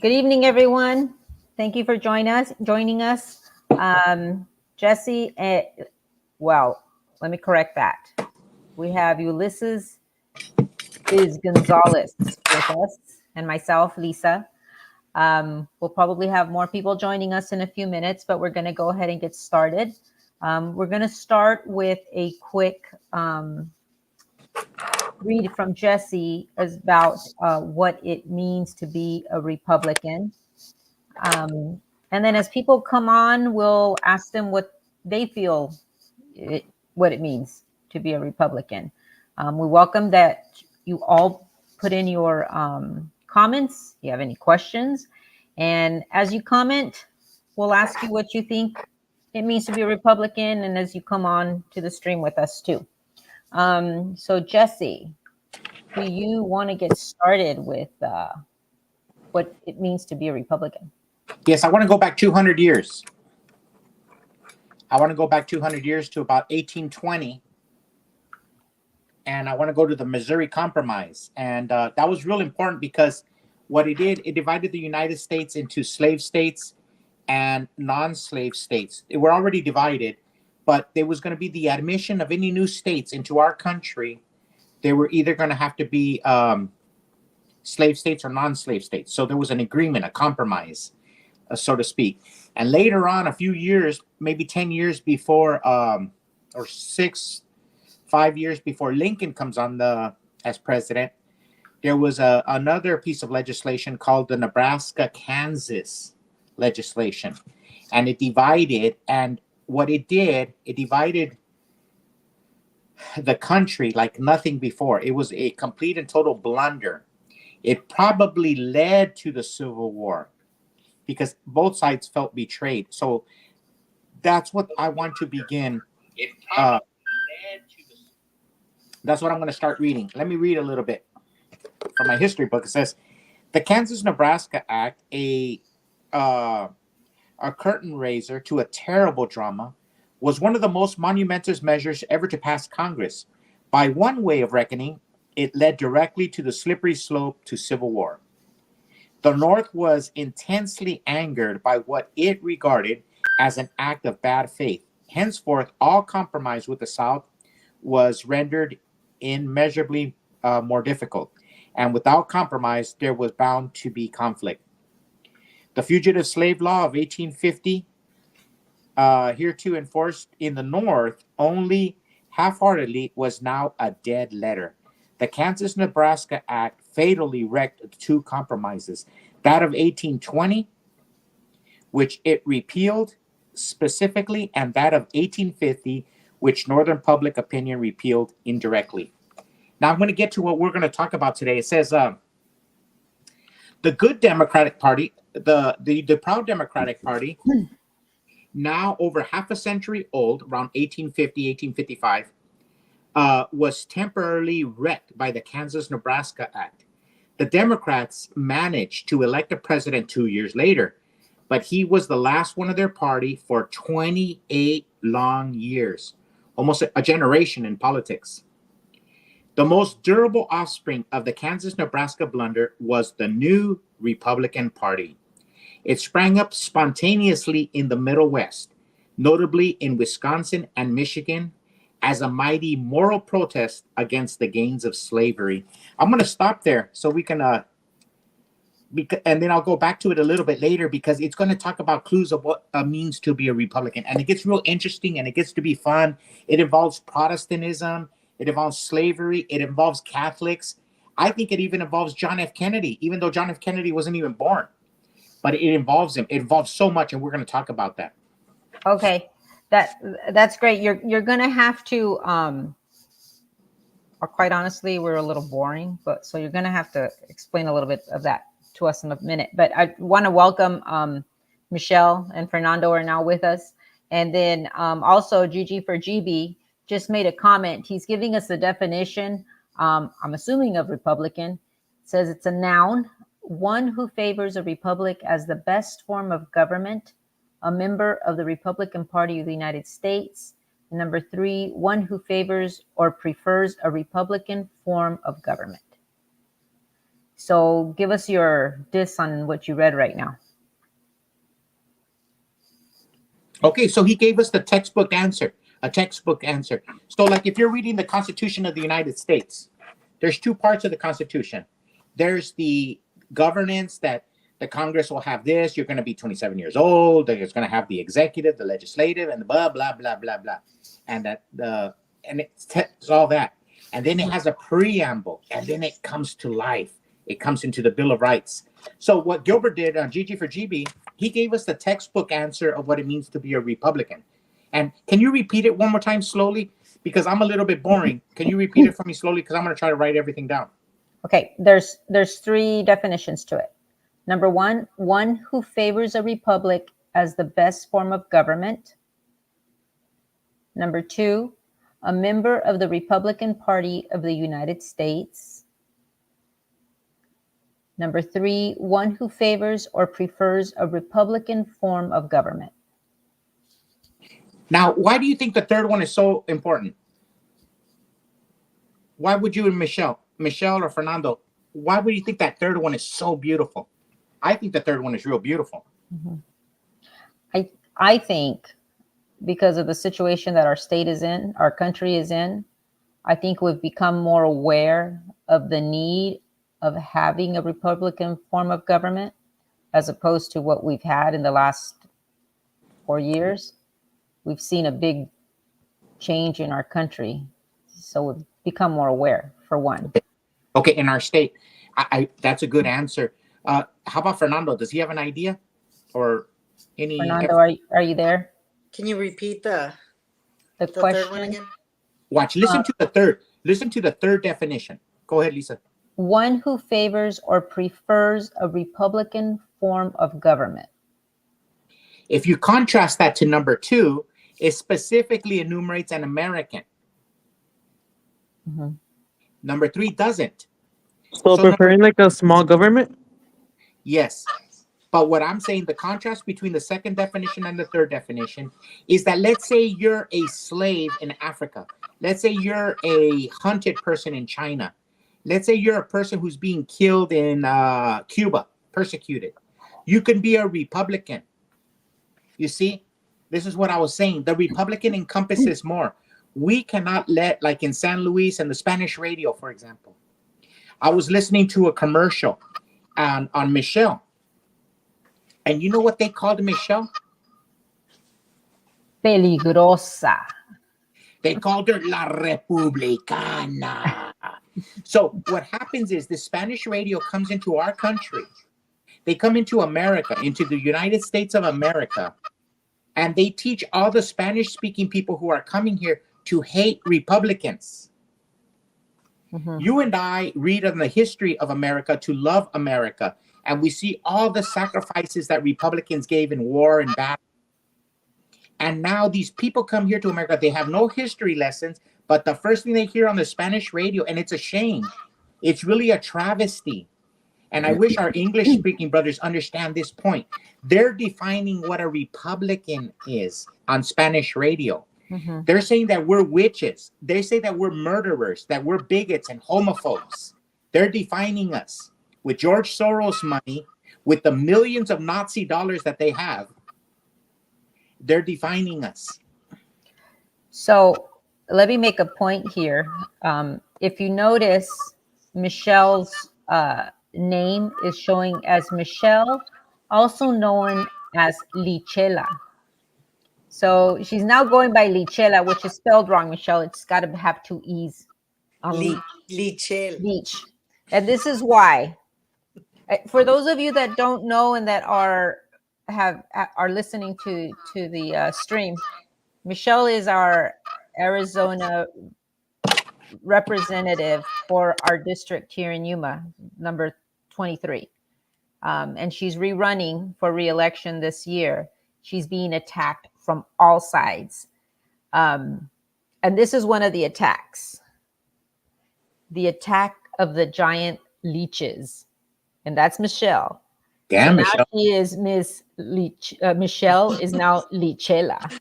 Good evening, everyone. Thank you for joining us. Jesse, well, let me correct that. We have Ulysses is Gonzalez with us and myself, Lisa. We'll probably have more people joining us in a few minutes, but we're going to go ahead and get started. We're going to start with a quick read from Jesse about what it means to be a Republican. And then as people come on, we'll ask them what they feel what it means to be a Republican. We welcome that you all put in your comments. If you have any questions. And as you comment, we'll ask you what you think it means to be a Republican. And as you come on to the stream with us too. So Jesse, do you want to get started with what it means to be a Republican? Yes, I want to go back 200 years. I want to go back 200 years to about 1820. And I want to go to the Missouri Compromise. And that was real important because what it did, it divided the United States into slave states and non-slave states. They were already divided, but there was going to be the admission of any new states into our country. They were either going to have to be slave states or non-slave states. So there was an agreement, a compromise, so to speak. And later on, a few years, maybe 10 years before, or 5 years before Lincoln comes on as president, there was another piece of legislation called the Nebraska-Kansas legislation. And it divided, and what it did, it divided the country like nothing before. It was a complete and total blunder. It probably led to the Civil War because both sides felt betrayed. So that's what I want to begin. That's what I'm going to start reading. Let me read a little bit from my history book. It says, the Kansas-Nebraska Act, a curtain raiser to a terrible drama, was one of the most monumentous measures ever to pass Congress. By one way of reckoning, it led directly to the slippery slope to civil war. The North was intensely angered by what it regarded as an act of bad faith. Henceforth, all compromise with the South was rendered immeasurably more difficult. And without compromise, there was bound to be conflict. The Fugitive Slave Law of 1850, hereto enforced in the North only half-heartedly, was now a dead letter. The Kansas-Nebraska Act fatally wrecked two compromises. That of 1820, which it repealed specifically, and that of 1850, which Northern public opinion repealed indirectly. Now I'm going to get to what we're going to talk about today. It says the good Democratic Party, the proud Democratic Party, now over half a century old, around 1850, 1855, was temporarily wrecked by the Kansas-Nebraska Act. The Democrats managed to elect a president 2 years later, but he was the last one of their party for 28 long years, almost a generation in politics. The most durable offspring of the Kansas-Nebraska blunder was the new Republican Party. It sprang up spontaneously in the Middle West, notably in Wisconsin and Michigan, as a mighty moral protest against the gains of slavery. I'm going to stop there so we can, and then I'll go back to it a little bit later because it's going to talk about clues of what it means to be a Republican. And it gets real interesting and it gets to be fun. It involves Protestantism. It involves slavery. It involves Catholics. I think it even involves John F. Kennedy, even though John F. Kennedy wasn't even born. But it involves him. It involves so much, and we're going to talk about that. Okay. That's great. You're gonna have to or quite honestly, we're a little boring, but so you're gonna have to explain a little bit of that to us in a minute. But I want to welcome Michelle and Fernando are now with us. And then also Gigi for GB just made a comment. He's giving us the definition, I'm assuming of Republican. It says it's a noun, one who favors a republic as the best form of government, a member of the Republican Party of the United States. And number 3, one who favors or prefers a Republican form of government. So give us your diss on what you read right now. Okay, so he gave us the textbook answer, a textbook answer. So, like, if you're reading the Constitution of the United States, there's two parts of the Constitution. There's the governance that the Congress will have this. You're going to be 27 years old. It's going to have the executive, the legislative, and the blah blah blah blah blah, and it's all that. And then it has a preamble, and then it comes to life. It comes into the Bill of Rights. So what Gilbert did on GG for GB, he gave us the textbook answer of what it means to be a Republican. And can you repeat it one more time slowly? Because I'm a little bit boring. Can you repeat it for me slowly? Because I'm going to try to write everything down. Okay, there's three definitions to it. Number one who favors a republic as the best form of government. Number two, a member of the Republican Party of the United States. Number three, one who favors or prefers a Republican form of government. Now, why do you think the third one is so important? Why would you and Michelle or Fernando, why would you think that third one is so beautiful? I think the third one is real beautiful. Mm-hmm. I think because of the situation that our state is in, our country is in, I think we've become more aware of the need of having a Republican form of government as opposed to what we've had in the last 4 years. We've seen a big change in our country. So we've become more aware, for one. Okay, in our state. That's a good answer. How about Fernando? Does he have an idea? Or any... Fernando, are you there? Can you repeat the question? third one again? Watch, listen to the third. Listen to the third definition. Go ahead, Lisa. One who favors or prefers a Republican form of government. If you contrast that to number two, it specifically enumerates an American. Mm-hmm. Number three doesn't. So preferring like a small government? Yes. But what I'm saying, the contrast between the second definition and the third definition is that let's say you're a slave in Africa. Let's say you're a hunted person in China. Let's say you're a person who's being killed in Cuba, persecuted. You can be a Republican. You see, this is what I was saying. The Republican encompasses more. We cannot let, like in San Luis and the Spanish radio, for example. I was listening to a commercial on Michelle. And you know what they called Michelle? Peligrosa. They called her La Republicana. So what happens is the Spanish radio comes into our country. They come into America, into the United States of America, and they teach all the Spanish-speaking people who are coming here to hate Republicans. Mm-hmm. You and I read on the history of America to love America, and we see all the sacrifices that Republicans gave in war and battle. And now these people come here to America. They have no history lessons, but the first thing they hear on the Spanish radio, and it's a shame. It's really a travesty. And I wish our English-speaking brothers understand this point. They're defining what a Republican is on Spanish radio. Mm-hmm. They're saying that we're witches. They say that we're murderers, that we're bigots and homophobes. They're defining us with George Soros money, with the millions of Nazi dollars that they have. They're defining us. So let me make a point here. If you notice, Michelle's name is showing as Michelle, also known as Lichela. So she's now going by Lichela, which is spelled wrong, Michelle. It's got to have two E's. Lichela. Leach. And this is why. For those of you that don't know and that are listening to the stream, Michelle is our Arizona representative for our district here in Yuma, number 23. And she's rerunning for re-election this year. She's being attacked from all sides. And this is one of the attacks. The attack of the giant leeches. And that's Michelle. Damn, so Michelle. She is Miss Leach. Michelle is now Lichela.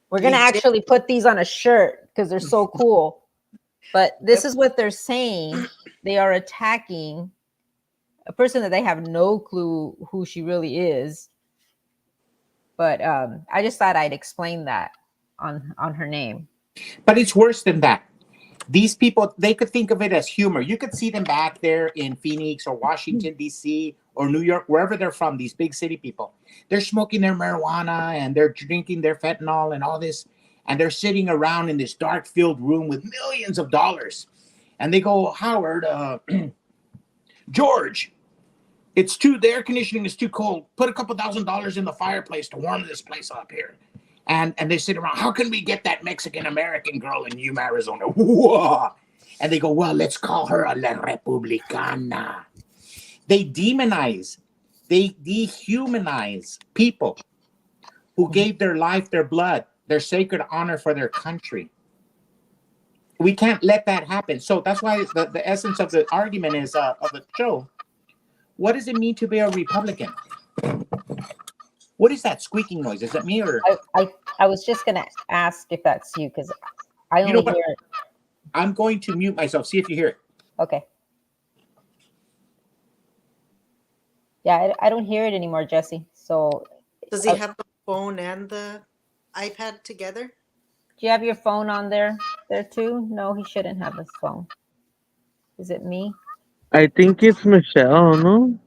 We're going to actually put these on a shirt because they're so cool. But this is what they're saying. They are attacking a person that they have no clue who she really is. But I just thought I'd explain that on her name. But it's worse than that. These people, they could think of it as humor. You could see them back there in Phoenix or Washington, D.C. or New York, wherever they're from, these big city people. They're smoking their marijuana and they're drinking their fentanyl and all this. And they're sitting around in this dark-filled room with millions of dollars. And they go, Howard, George, the air conditioning is too cold. Put a couple $1,000s in the fireplace to warm this place up here. And they sit around, how can we get that Mexican-American girl in Yuma, Arizona? Whoa. And they go, well, let's call her a La Republicana. They demonize, they dehumanize people who gave their life, their blood, their sacred honor for their country. We can't let that happen. So that's why the essence of the argument is of the show. What does it mean to be a Republican? What is that squeaking noise? Is it me or? I was just gonna ask if that's you because I only hear it. I'm going to mute myself. See if you hear it. Okay. Yeah, I don't hear it anymore, Jesse. So Does he have the phone and the iPad together? do you have your phone on there too? No, he shouldn't have his phone. Is it me? I think it's Michelle, no?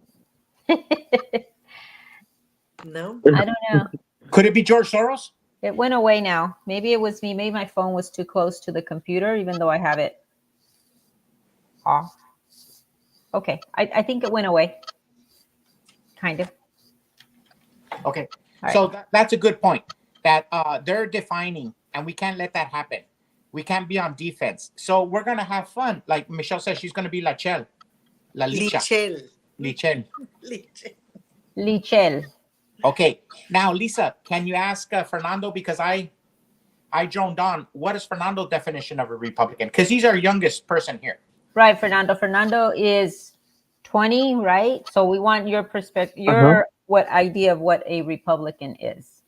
No. I don't know. Could it be George Soros? It went away now. Maybe it was me. Maybe my phone was too close to the computer, even though I have it off. Okay. I think it went away. Kind of. Okay. All So right. that's a good point. That they're defining, and we can't let that happen. We can't be on defense. So we're gonna have fun. Like Michelle says, she's gonna be La Chel, La Licha, Lichel. Lichel. Lichel. Lichel. Okay. Now, Lisa, can you ask Fernando, because I droned on. What is Fernando's definition of a Republican? Because he's our youngest person here. Right, Fernando. Fernando is 20, right? So we want your perspective, what idea of what a Republican is.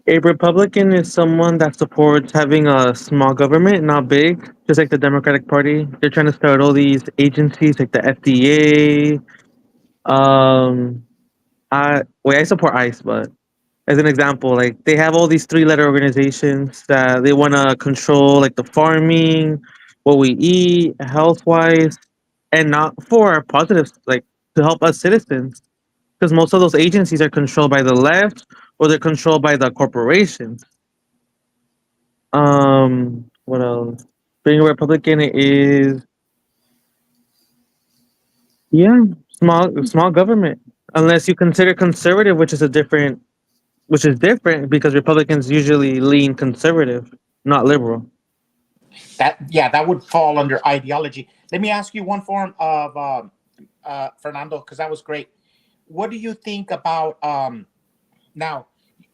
A Republican is someone that supports having a small government, not big, just like the Democratic Party. They're trying to start all these agencies like the FDA. I support ICE, but as an example, like they have all these three-letter organizations that they want to control, like the farming, what we eat, health-wise, and not for positives, like to help us citizens. Because most of those agencies are controlled by the left or they're controlled by the corporations. What else? Being a Republican is small government. Unless you consider conservative, which is different because Republicans usually lean conservative, not liberal. That would fall under ideology. Let me ask you one form of Fernando, because that was great. What do you think about now?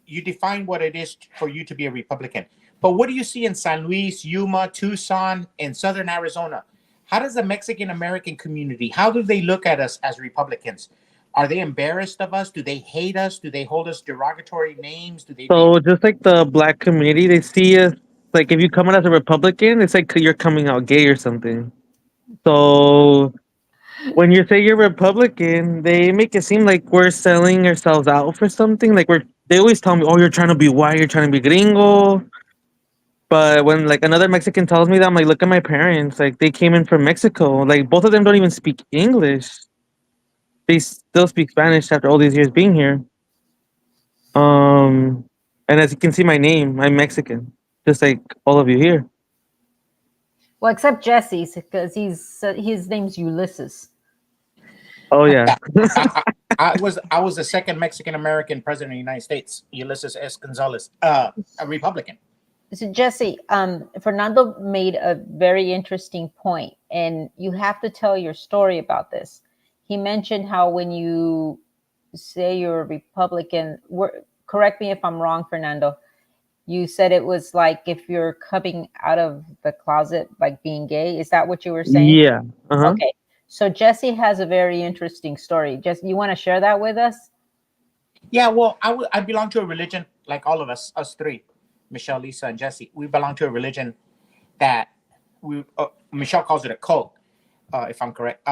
You define what it is for you to be a Republican, but what do you see in San Luis, Yuma, Tucson, in Southern Arizona? How does the Mexican American community? How do they look at us as Republicans? Are they embarrassed of us? Do they hate us? Do they hold us derogatory names? Do they? So just like the black community, they see us like if you come out as a Republican, it's like you're coming out gay or something. So when you say you're Republican, they make it seem like we're selling ourselves out for something. Like they always tell me, "Oh, you're trying to be white, you're trying to be gringo." But when like another Mexican tells me that, I'm like, look at my parents. Like they came in from Mexico. Like both of them don't even speak English. They still speak Spanish after all these years being here. And as you can see, my name, I'm Mexican, just like all of you here. Well, except Jesse's, because his name's Ulysses. Oh yeah. I was the second Mexican American president of the United States, Ulysses S. Gonzalez, a Republican. So Jesse, Fernando made a very interesting point, and you have to tell your story about this. He mentioned how when you say you're a Republican, correct me if I'm wrong, Fernando, you said it was like if you're coming out of the closet, like being gay. Is that what you were saying? Yeah. Uh-huh. Okay. So Jesse has a very interesting story. Just you want to share that with us? Yeah, well, I belong to a religion like all of us three, Michelle, Lisa, and Jesse. We belong to a religion that Michelle calls it a cult, if I'm correct.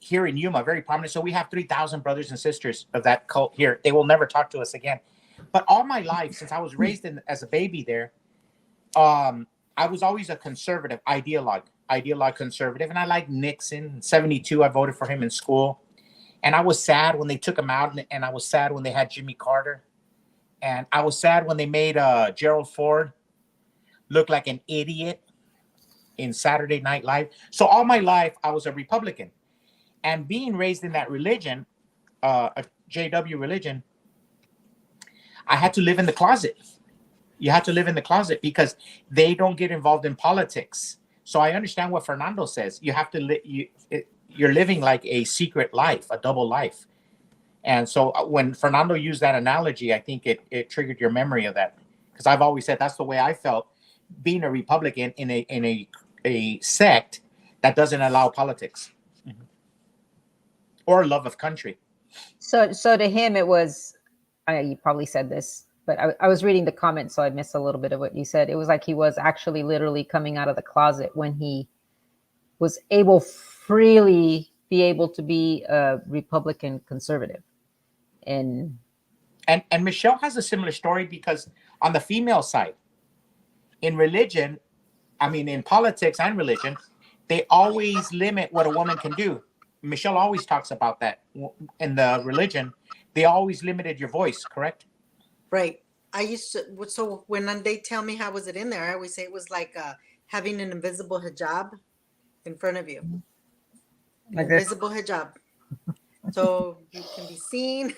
here in Yuma, very prominent. So we have 3,000 brothers and sisters of that cult here. They will never talk to us again. But all my life, since I was raised as a baby there, I was always a conservative, ideologue conservative. And I liked Nixon. In 72, I voted for him in school. And I was sad when they took him out. And I was sad when they had Jimmy Carter. And I was sad when they made Gerald Ford look like an idiot in Saturday Night Live. So all my life, I was a Republican. And being raised in that religion, a JW religion, I had to live in the closet. You had to live in the closet because they don't get involved in politics. So I understand what Fernando says. You have to you're living like a secret life, a double life. And so when Fernando used that analogy, I think it triggered your memory of that. Because I've always said that's the way I felt being a Republican in a sect that doesn't allow politics or love of country. So to him, it was, you probably said this, but I was reading the comments, so I missed a little bit of what you said. It was like he was actually literally coming out of the closet when he was able freely be able to be a Republican conservative. And Michelle has a similar story because on the female side, in religion, I mean, in politics and religion, they always limit what a woman can do. Michelle always talks about that. In the religion, they always limited your voice, correct? Right. I used to, so when they tell me how was it in there, I always say it was like having an invisible hijab in front of you. Like this. Invisible hijab. So you can be seen.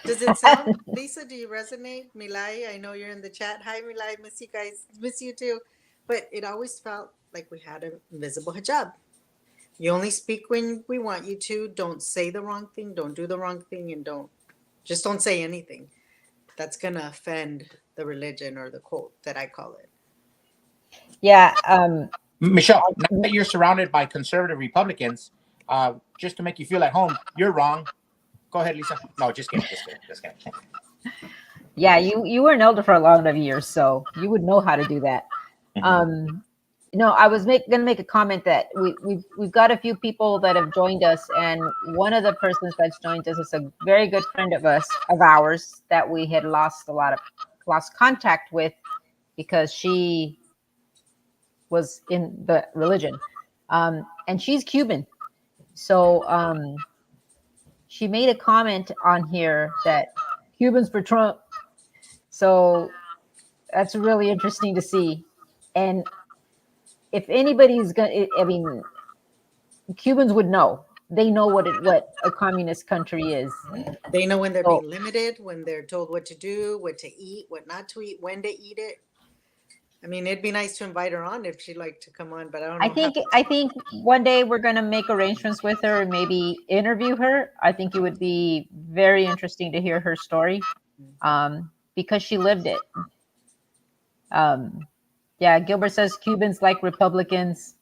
Does it sound, Lisa, do you resonate? Milay, I know you're in the chat. Hi, Milay. Miss you guys. Miss you too. But it always felt like we had an invisible hijab. You only speak when we want you to. Don't say the wrong thing. Don't do the wrong thing. And don't say anything that's going to offend the religion or the cult that I call it. yeah, Michelle, now that you're surrounded by conservative Republicans, just to make you feel at home, you're wrong. Go ahead, Lisa. No, just kidding. yeah, you were an elder for a lot of years, so you would know how to do that. No, I was going to make a comment that we've got a few people that have joined us, and one of the persons that's joined us is a very good friend of ours that we had lost contact with because she was in the religion, and she's Cuban. So she made a comment on here that Cubans for Trump. So that's really interesting to see. And if anybody's I mean, Cubans would know. They know what a communist country is. They know when they're being limited, when they're told what to do, what to eat, what not to eat, when to eat it. I mean, it'd be nice to invite her on if she'd like to come on, but I don't know. I think one day we're going to make arrangements with her and maybe interview her. I think it would be very interesting to hear her story, because she lived it. Yeah, Gilbert says Cubans like Republicans.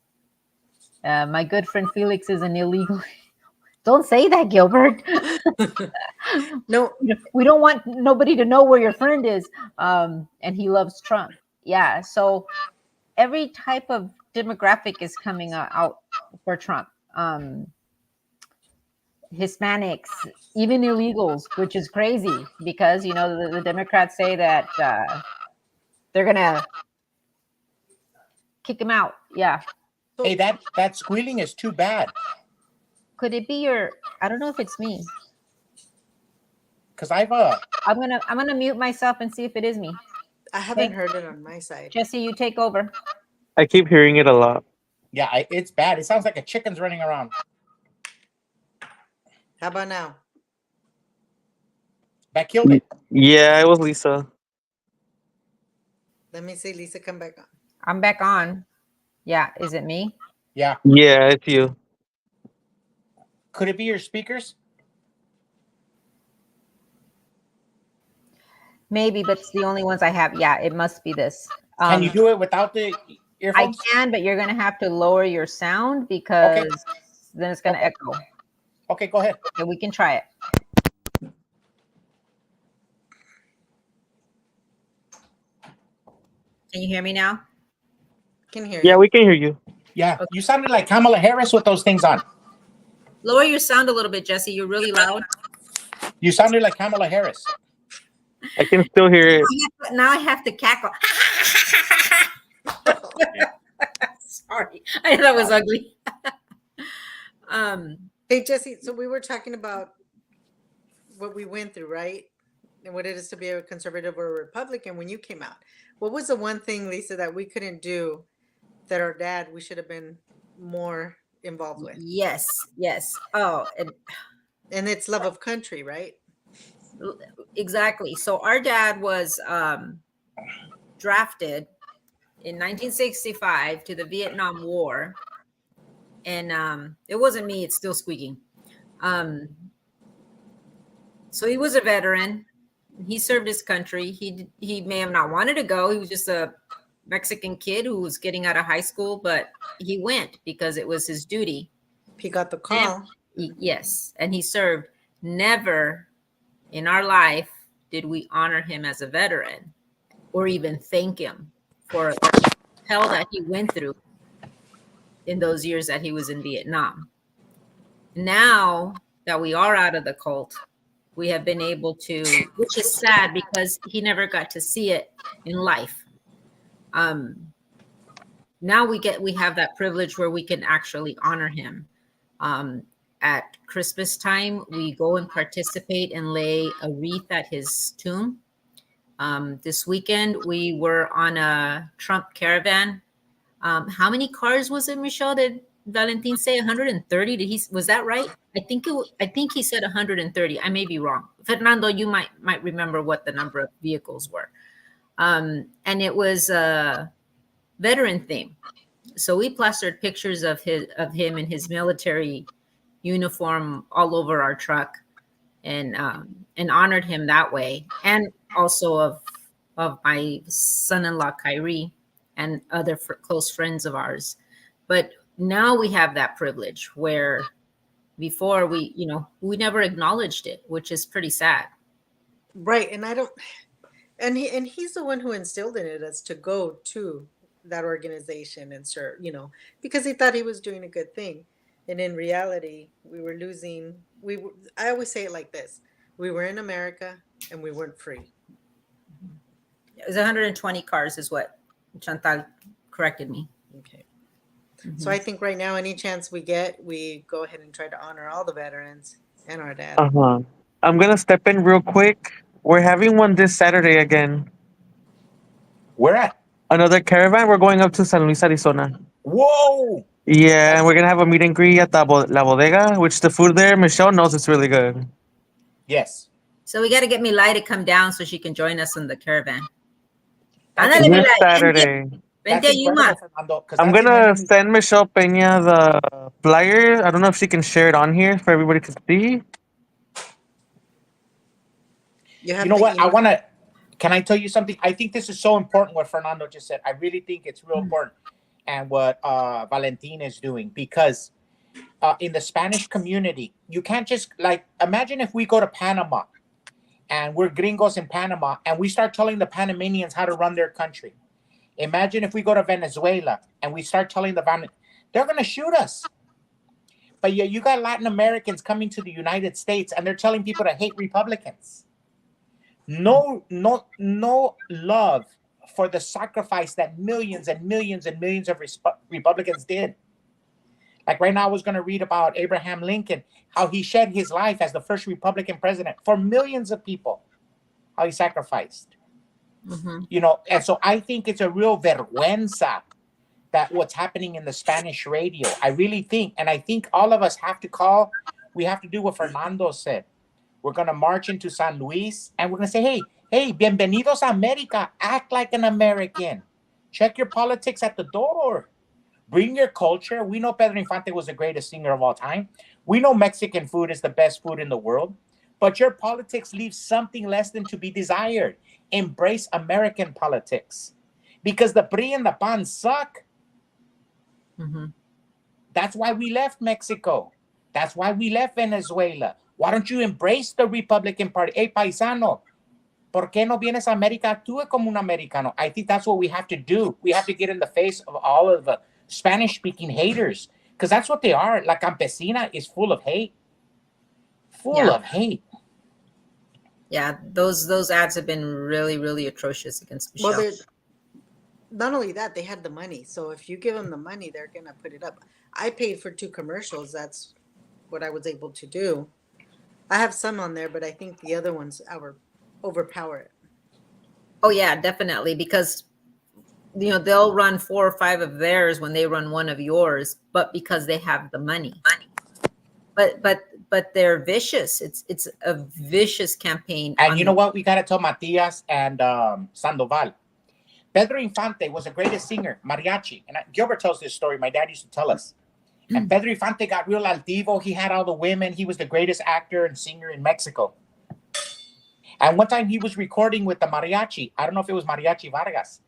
My good friend Felix is an illegal. Don't say that, Gilbert. No, we don't want nobody to know where your friend is. And he loves Trump. Yeah, so every type of demographic is coming out for Trump. Hispanics, even illegals, which is crazy because, you know, the Democrats say that they're going to kick him out. Yeah. Hey, that squealing is too bad. Could it be I don't know if it's me. Because I'm gonna mute myself and see if it is me. I haven't heard it on my side. Jesse, you take over. I keep hearing it a lot. Yeah, it's bad. It sounds like a chicken's running around. How about now? That killed it. Yeah, it was Lisa. Let me see, Lisa, come back on. I'm back on. Yeah, is it me? Yeah. Yeah, it's you. Could it be your speakers? Maybe, but it's the only ones I have. Yeah, it must be this. Can you do it without the I earphones? can, but you're going to have to lower your sound because then it's going to echo. Okay, go ahead. Okay, we can try it. Can you hear me now? Can hear Yeah, you. we can hear you. Yeah, you sounded like Kamala Harris with those things on. Lower your sound a little bit, Jesse. You're really loud. You sounded like Kamala Harris. I can still hear it. Now I have to cackle. Sorry, I know that was ugly. Hey, Jesse, so we were talking about what we went through, right? And what it is to be a conservative or a Republican when you came out. What was the one thing, Lisa, that we couldn't do that our dad, we should have been more involved with? Yes, yes. Oh, And it's love of country, right? exactly. So our dad was drafted in 1965 to the Vietnam War. And it wasn't me, it's still squeaking. So he was a veteran. He served his country. He may have not wanted to go. He was just a Mexican kid who was getting out of high school, but he went because it was his duty. He got the call. Yes, and he served. Never in our life did we honor him as a veteran or even thank him for the hell that he went through in those years that he was in Vietnam. Now that we are out of the cult, we have been able to, which is sad because he never got to see it in life. Now we have that privilege where we can actually honor him. At Christmas time, we go and participate and lay a wreath at his tomb. This weekend, we were on a Trump caravan. How many cars was it, Michelle? Did Valentin say 130? Was that right? I think he said 130. I may be wrong. Fernando, you might remember what the number of vehicles were. And it was a veteran theme. So we plastered pictures of him in his military uniform all over our truck, and honored him that way, and also of my son-in-law Kyrie and other close friends of ours. But now we have that privilege where before we never acknowledged it, which is pretty sad. Right. And he's the one who instilled in us to go to that organization and serve, because he thought he was doing a good thing. And in reality, we were losing. I always say it like this: we were in America and we weren't free. It was 120 cars, is what Chantal corrected me. Okay. Mm-hmm. So I think right now, any chance we get, we go ahead and try to honor all the veterans and our dad. I'm gonna step in real quick. We're having one this Saturday again. Where at? Another caravan. We're going up to San Luis, Arizona. Whoa! Yeah, and we're gonna have a meet and greet at La Bodega, which the food there, Michelle knows it's really good. Yes. So we got to get Milay to come down so she can join us in the caravan. This Saturday. I'm gonna send Michelle Peña the flyer. I don't know if she can share it on here for everybody to see. You know what? Can I tell you something? I think this is so important what Fernando just said. I really think it's real important. And what Valentin is doing, because in the Spanish community, you can't just imagine if we go to Panama and we're gringos in Panama and we start telling the Panamanians how to run their country. Imagine if we go to Venezuela and we start telling they're going to shoot us. But you got Latin Americans coming to the United States and they're telling people to hate Republicans. No love for the sacrifice that millions and millions and millions of Republicans did. Like right now, I was going to read about Abraham Lincoln, how he shed his life as the first Republican president for millions of people, how he sacrificed. Mm-hmm. And so I think it's a real vergüenza that what's happening in the Spanish radio. I really think, and I think all of us have to we have to do what Fernando said. We're going to march into San Luis and we're going to say, hey, bienvenidos a America. Act like an American. Check your politics at the door. Bring your culture. We know Pedro Infante was the greatest singer of all time. We know Mexican food is the best food in the world. But your politics leaves something less than to be desired. Embrace American politics. Because the PRI and the PAN suck. Mm-hmm. That's why we left Mexico. That's why we left Venezuela. Why don't you embrace the Republican Party? Hey, paisano, ¿por qué no vienes a América? Actúe como un americano. I think that's what we have to do. We have to get in the face of all of the Spanish-speaking haters because that's what they are. La Campesina is full of hate. Full Yeah. of hate. Yeah, those ads have been really, really atrocious against Michelle. Well, they're not only that, they had the money. So if you give them the money, they're gonna put it up. I paid for 2 commercials. That's what I was able to do. I have some on there, but I think the other ones overpower it. Oh yeah, definitely, because they'll run 4 or 5 of theirs when they run one of yours, but because they have the money. But they're vicious. It's a vicious campaign. And you know what? We got to tell Matias and Sandoval. Pedro Infante was the greatest singer, mariachi. And Gilbert tells this story. My dad used to tell us. And Pedro Infante got real altivo. He had all the women. He was the greatest actor and singer in Mexico. And one time he was recording with the mariachi. I don't know if it was Mariachi Vargas.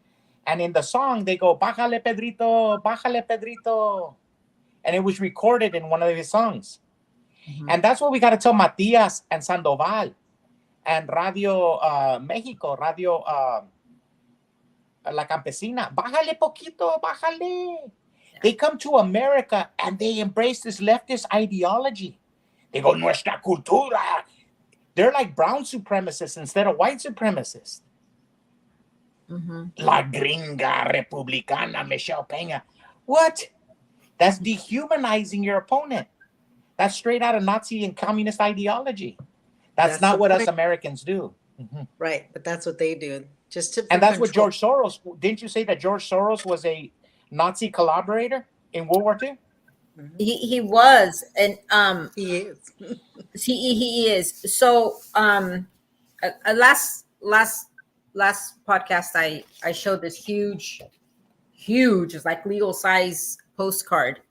And in the song, they go, Bájale, Pedrito, Bájale, Pedrito. And it was recorded in one of his songs. Mhm. And that's what we got to tell Matias and Sandoval and Radio Mexico, Radio La Campesina. Bájale poquito, bájale. They come to America and they embrace this leftist ideology. They go, nuestra cultura. They're like brown supremacists instead of white supremacists. Mhm. La gringa republicana, Michelle Peña. What? That's dehumanizing your opponent. That's straight out of Nazi and communist ideology. That's not the what us point. Americans do. Mhm. Right, but that's what they do. Just to And that's what control. George Soros, didn't you say that George Soros was a Nazi collaborator in World War II? He was, and He is. he is. So last podcast I showed this huge, it's like legal size postcard,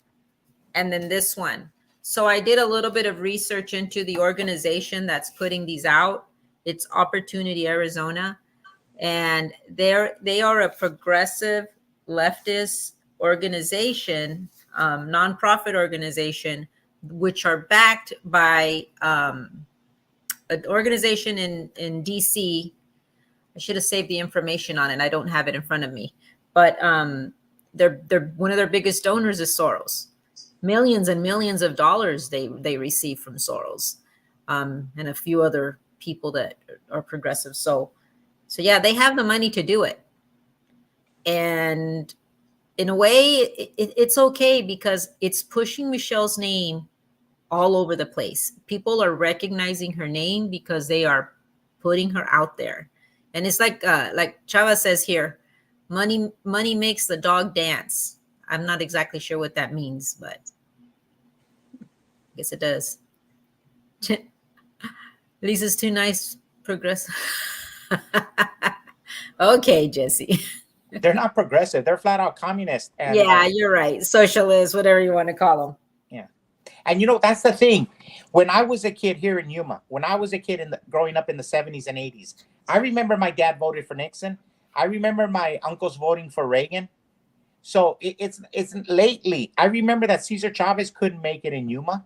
and then this one. So I did a little bit of research into the organization that's putting these out. It's Opportunity Arizona, and they are a progressive leftist organization, nonprofit organization, which are backed by an organization in DC. I should have saved the information on it. I don't have it in front of me, but they're one of their biggest donors is Soros. Millions and millions of dollars they receive from Soros, and a few other people that are progressive. So yeah, they have the money to do it, and in a way, it's okay because it's pushing Michelle's name all over the place. People are recognizing her name because they are putting her out there, and it's like Chava says here, money makes the dog dance. I'm not exactly sure what that means, but I guess it does. Lisa's too nice, progressive. Okay, Jesse. They're not progressive. They're flat out communist. And, Yeah, you're right. Socialist, whatever you want to call them. And that's the thing. When I was a kid here in Yuma, when I was a kid growing up in the 70s and 80s, I remember my dad voted for Nixon. I remember my uncles voting for Reagan. So it's lately. I remember that Cesar Chavez couldn't make it in Yuma.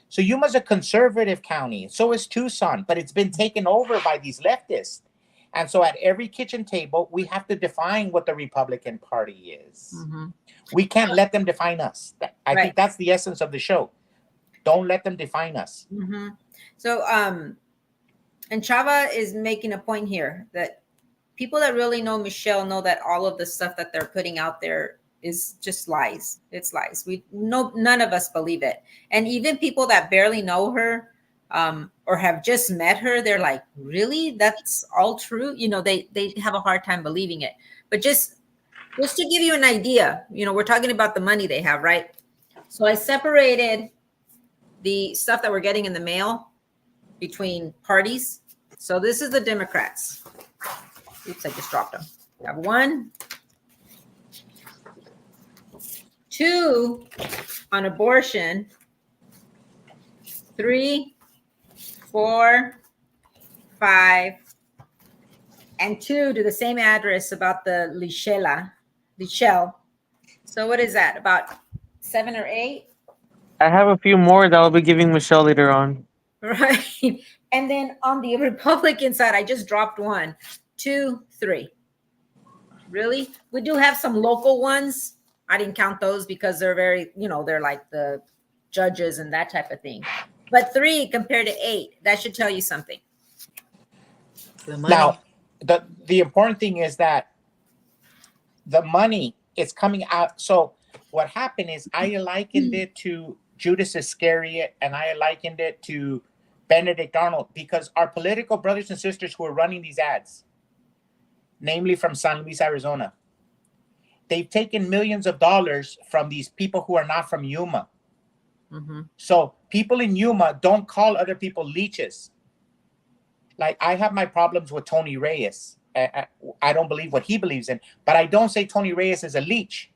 So Yuma's a conservative county. So is Tucson, but it's been taken over by these leftists. And so at every kitchen table, we have to define what the Republican Party is. Mm-hmm. We can't let them define us. I Right. think that's the essence of the show. Don't let them define us. Mm-hmm. So, and Chava is making a point here that people that really know Michelle know that all of the stuff that they're putting out there is just lies. It's lies. None of us believe it. And even people that barely know her, or have just met her, they're like, really? That's all true? They have a hard time believing it. But just to give you an idea, we're talking about the money they have, right? So I separated the stuff that we're getting in the mail between parties. So this is the Democrats. Oops, I just dropped them. I have 1, 2 on abortion, 3, 4, 5, and 2 to the same address about the Lichelle. So what is that? About 7 or 8? I have a few more that I'll be giving Michelle later on. Right. And then on the Republican side, I just dropped 1, 2, 3. Really? We do have some local ones I didn't count those because they're very, they're like the judges and that type of thing. But 3 compared to 8, that should tell you something. The money. Now, the important thing is that the money is coming out. So what happened is I likened it to Judas Iscariot, and I likened it to Benedict Arnold, because our political brothers and sisters who are running these ads, namely from San Luis, Arizona, they've taken millions of dollars from these people who are not from Yuma. Mm-hmm. So people in Yuma don't call other people leeches. Like, I have my problems with Tony Reyes. I don't believe what he believes in, but I don't say Tony Reyes is a leech.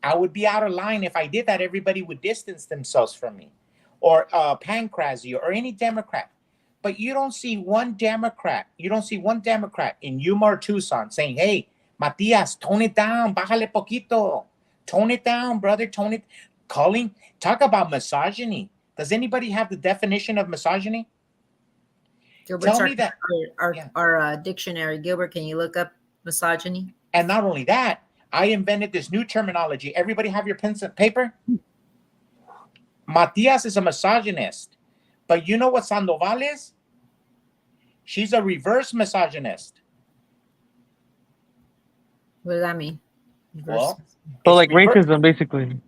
I would be out of line if I did that. Everybody would distance themselves from me, or Pancrazio, or any Democrat. But you don't see one Democrat. You don't see one Democrat in Yuma or Tucson saying, "Hey, Matias, tone it down, bájale poquito, tone it down, brother, tone it." Talk about misogyny. Does anybody have the definition of misogyny? Gilbert's Tell me that. our dictionary. Gilbert, can you look up misogyny? And not only that, I invented this new terminology. Everybody have your pens and paper? Matias is a misogynist. But you know what Sandoval is? She's a reverse misogynist. What does that mean? Well, So it's like reverse. racism, basically.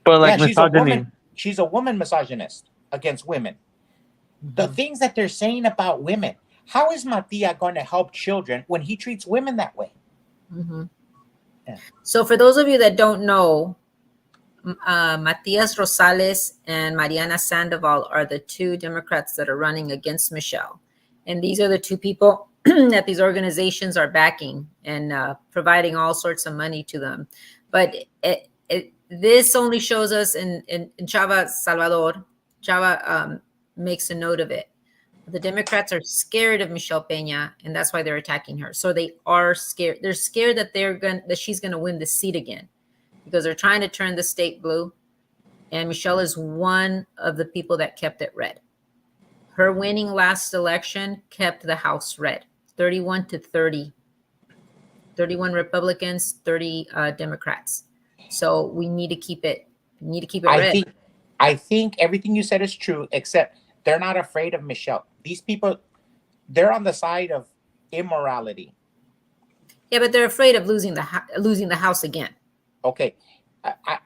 But like Yeah, misogyny. She's a woman misogynist against women. The things that they're saying about women. How is Matias going to help children when he treats women that way? Mm-hmm. Yeah. So for those of you that don't know, Matias Rosales and Mariana Sandoval are the 2 Democrats that are running against Michelle. And these are the 2 people that these organizations are backing and providing all sorts of money to them. But this only shows us in Chava Salvador. Chava makes a note of it. The Democrats are scared of Michelle Peña, and that's why they're attacking her. So they are scared. They're scared that that she's going to win the seat again, because they're trying to turn the state blue. And Michelle is one of the people that kept it red. Her winning last election kept the House red, 31-30. 31 Republicans, 30 Democrats. So we need to keep it. Red. I think everything you said is true, except they're not afraid of Michelle. These people, they're on the side of immorality. Yeah, but they're afraid of losing the House again. Okay.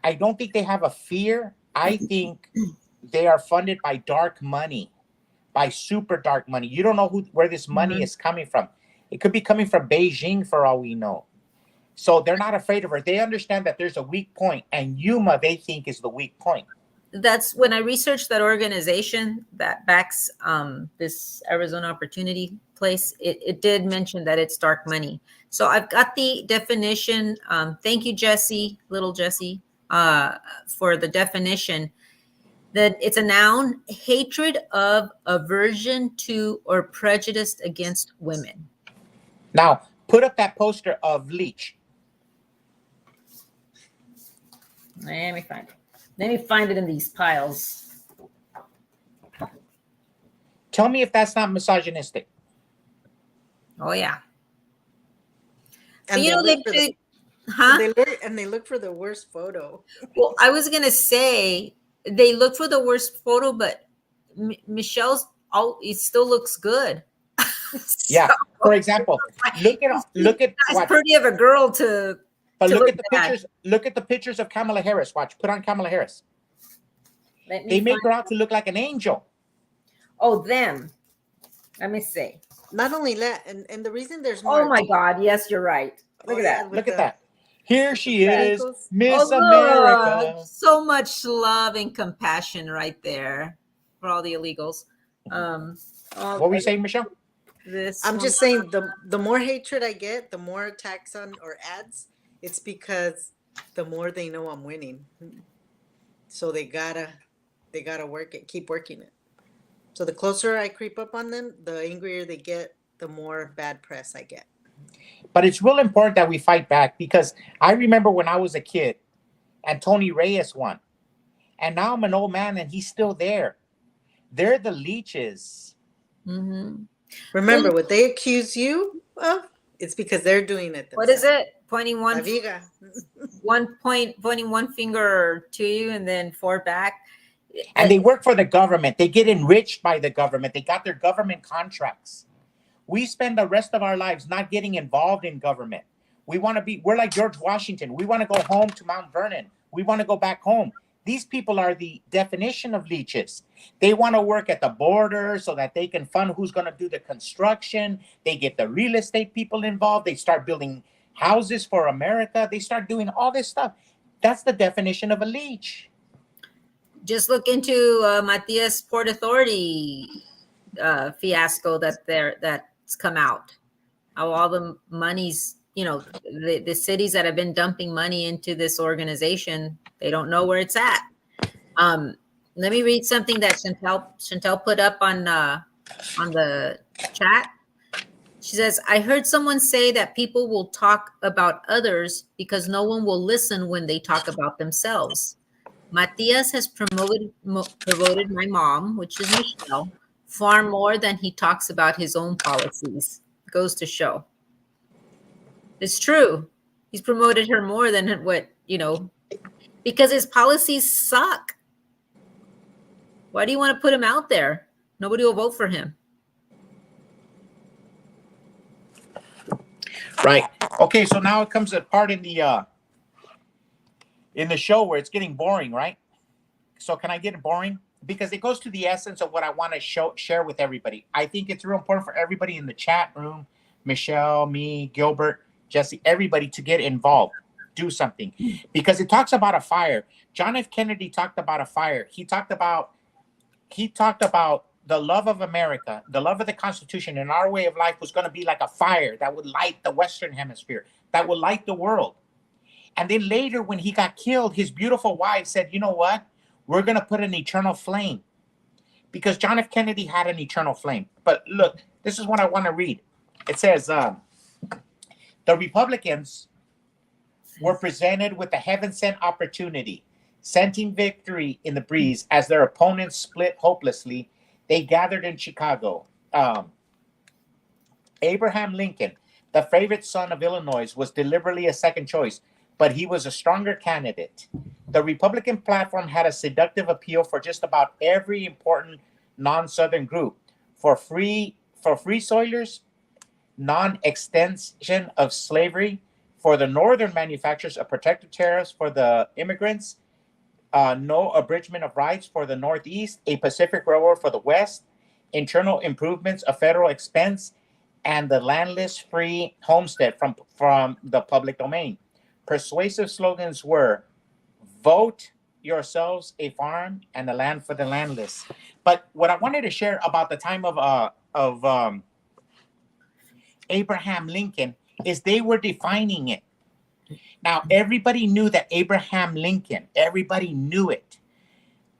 I don't think they have a fear. I think they are funded by dark money, by super dark money. You don't know where this money is coming from. It could be coming from Beijing for all we know. So they're not afraid of her. They understand that there's a weak point, and Yuma, they think, is the weak point. That's when I researched that organization that backs this Arizona Opportunity place. It did mention that it's dark money. So I've got the definition. Thank you, Jesse, little Jesse, for the definition. That it's a noun: hatred of, aversion to, or prejudice against women. Now, put up that poster of Leach. Let me find it. Let me find it in these piles. Tell me if that's not misogynistic. Oh yeah. And But, they look for the worst photo. Well, I was gonna say they look for the worst photo, but Michelle's it still looks good. Yeah. For example, look at That's watch. pretty of a girl to. But to look at look the bad. pictures. Look at the pictures of Kamala Harris. Watch. Put on Kamala Harris. Let me They make find- her out to look like an angel. Oh, them. Let me see. Not only that, and the reason there's more. Oh my God! Yes, you're right. Look at that. with Look at the- that. Here she is, Eagles. Miss Oh, America. look. So much love and compassion right there for all the illegals. What were you saying, Michelle? This. I'm one- just saying the more hatred I get, the more attacks on or ads, it's because the more they know I'm winning. So they gotta work it, keep working it. So the closer I creep up on them, the angrier they get, the more bad press I get. But it's real important that we fight back, because I remember when I was a kid and Tony Reyes won. And now I'm an old man and he's still there. They're the leeches. Mhm. Remember, what they accuse you of, it's because they're doing it themselves. What is it? pointing La one Viga. pointing one finger to you and then four back. And they work for the government. They get enriched by the government. They got their government contracts. We spend the rest of our lives not getting involved in government. We're like George Washington. We want to go home to Mount Vernon. We want to go back home. These people are the definition of leeches. They want to work at the border so that they can fund who's going to do the construction. They get the real estate people involved. They start building houses for America. They start doing all this stuff. That's the definition of a leech. Just look into Matias Port Authority fiasco that's come out. How all the monies, the cities that have been dumping money into this organization, they don't know where it's at. Let me read something that Chantel put up on the chat. She says, I heard someone say that people will talk about others because no one will listen when they talk about themselves. Matias has promoted my mom, which is Michelle, far more than he talks about his own policies. Goes to show. It's true. He's promoted her more than what, because his policies suck. Why do you want to put him out there? Nobody will vote for him. Right. Okay, so now it comes a part in the show where it's getting boring, right? So can I get it boring? Because it goes to the essence of what I want to share with everybody. I think it's real important for everybody in the chat room, Michelle, me, Gilbert, Jesse, everybody to get involved, do something. Because it talks about a fire. John F. Kennedy talked about a fire. He talked about the love of America, the love of the Constitution, and our way of life was going to be like a fire that would light the Western Hemisphere, that would light the world. And then later, when he got killed, his beautiful wife said, you know what? We're going to put an eternal flame. Because John F. Kennedy had an eternal flame. But look, this is what I want to read. It says, the Republicans were presented with a heaven-sent opportunity, scenting victory in the breeze as their opponents split hopelessly. They gathered in Chicago. Abraham Lincoln, the favorite son of Illinois, was deliberately a second choice, but he was a stronger candidate. The Republican platform had a seductive appeal for just about every important non-Southern group. For free soilers, non-extension of slavery. For the Northern manufacturers, a protective tariffs for the immigrants. No abridgment of rights for the Northeast, a Pacific Railroad for the West, internal improvements of federal expense, and the landless free homestead from the public domain. Persuasive slogans were, vote yourselves a farm and a land for the landless. But what I wanted to share about the time of Abraham Lincoln is they were defining it. Now, everybody knew that Abraham Lincoln, everybody knew it.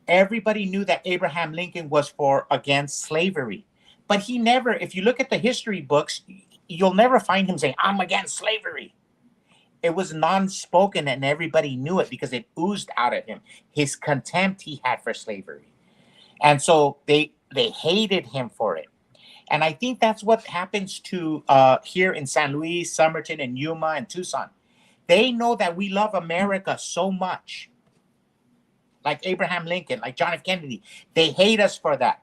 Everybody knew that Abraham Lincoln was against slavery. But he never, if you look at the history books, you'll never find him saying, I'm against slavery. It was non-spoken and everybody knew it because it oozed out of him, his contempt he had for slavery. And so they hated him for it. And I think that's what happens to here in San Luis, Somerton, and Yuma, and Tucson. They know that we love America so much, like Abraham Lincoln, like John F. Kennedy. They hate us for that.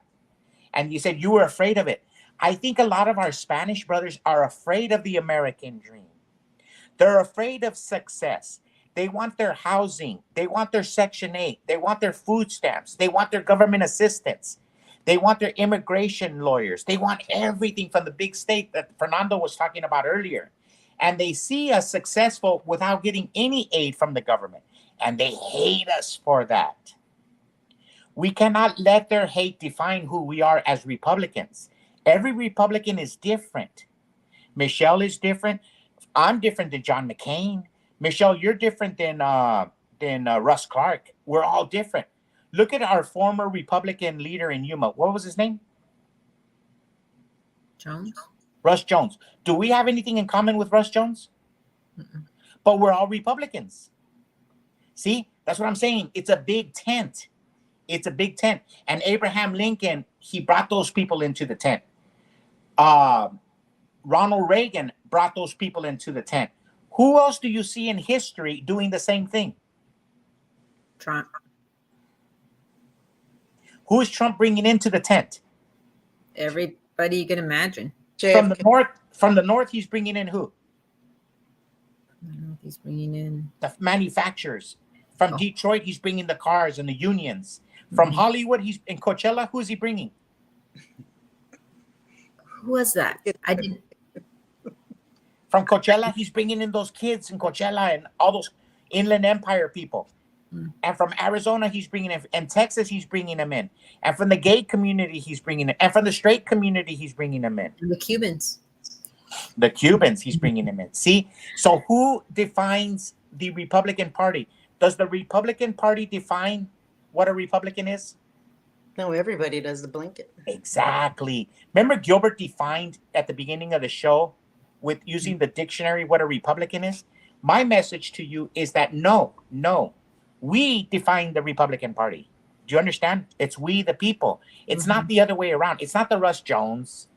And you said you were afraid of it. I think a lot of our Spanish brothers are afraid of the American dream. They're afraid of success. They want their housing. They want their Section 8. They want their food stamps. They want their government assistance. They want their immigration lawyers. They want everything from the big state that Fernando was talking about earlier. And they see us successful without getting any aid from the government. And they hate us for that. We cannot let their hate define who we are as Republicans. Every Republican is different. Michelle is different. I'm different than John McCain. Michelle, you're different than Russ Clark. We're all different. Look at our former Republican leader in Yuma. What was his name? Jones? Russ Jones. Do we have anything in common with Russ Jones? Mm-mm. But we're all Republicans. See, that's what I'm saying. It's a big tent. It's a big tent. And Abraham Lincoln, he brought those people into the tent. Ronald Reagan brought those people into the tent. Who else do you see in history doing the same thing? Trump. Who is Trump bringing into the tent? Everybody you can imagine. From the JFK. north, he's bringing in who? I don't know if he's bringing in. The manufacturers. From Oh. Detroit, he's bringing the cars and the unions. From Hollywood, he's in Coachella. Who's he bringing? Who was that? I didn't. From Coachella, he's bringing in those kids in Coachella and all those Inland Empire people. And from Arizona, he's bringing in, and Texas, he's bringing them in. And from the gay community, he's bringing it. And from the straight community, he's bringing them in. The Cubans. The Cubans, he's bringing them in. See? So who defines the Republican Party? Does the Republican Party define what a Republican is? No, everybody does the blanket. Exactly. Remember Gilbert defined at the beginning of the show with using the dictionary what a Republican is? My message to you is that no. We define the Republican Party. Do you understand? It's we the people. It's not the other way around. It's not the Russ Jones.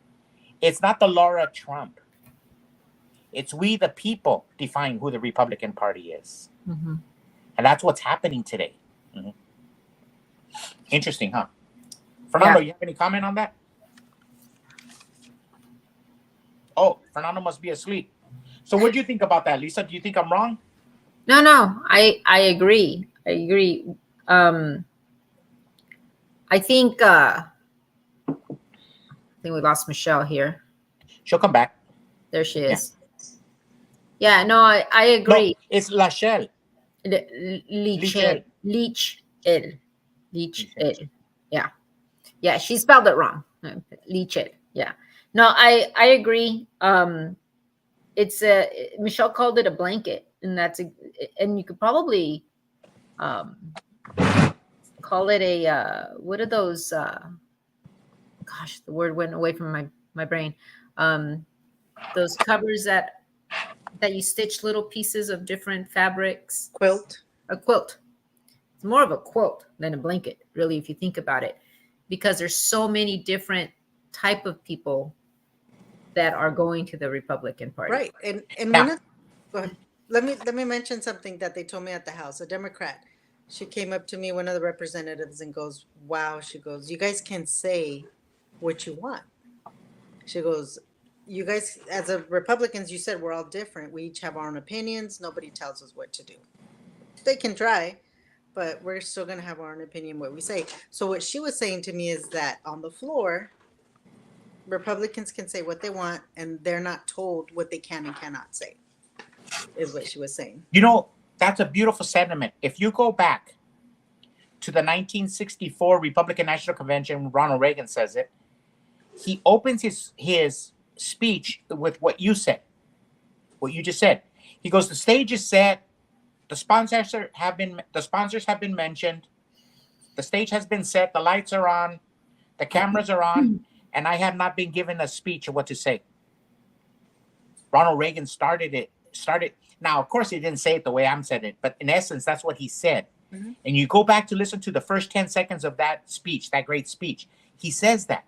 It's not the Laura Trump. It's we the people define who the Republican Party is. Mm-hmm. And that's what's happening today. Interesting, huh? Fernando, you have any comment on that? Oh, Fernando must be asleep. So what do you think about that, Lisa? Do you think I'm wrong? No, I agree. I think we lost Michelle here. She'll come back. There she is. Yeah, no, I agree. No, it's Lachelle. Leach El. Yeah, she spelled it wrong. Leach El. Yeah. No, I agree. It's Michelle called it a blanket, and and you could probably call it a what are those? Gosh, the word went away from my brain. Those covers that you stitch little pieces of different fabrics. Quilt. A quilt. It's more of a quilt than a blanket, really, if you think about it, because there's so many different type of people that are going to the Republican Party. Right. And Now- go ahead. Let me mention something that they told me at the House. A Democrat, she came up to me, one of the representatives, and goes, "Wow," she goes, "you guys can say what you want." She goes, "You guys, as a Republicans, you said we're all different. We each have our own opinions. Nobody tells us what to do. They can try, but we're still going to have our own opinion what we say." So what she was saying to me is that on the floor, Republicans can say what they want, and they're not told what they can and cannot say, is what she was saying. You know, that's a beautiful sentiment. If you go back to the 1964 Republican National Convention, when Ronald Reagan says it, he opens his speech with what you said, what you just said. He goes, "The stage is set. The sponsors have been mentioned. The stage has been set. The lights are on. The cameras are on. And I have not been given a speech of what to say." Ronald Reagan started. Now, of course, he didn't say it the way I'm saying it, but in essence, that's what he said. Mhm. And you go back to listen to the first 10 seconds of that speech, that great speech. He says that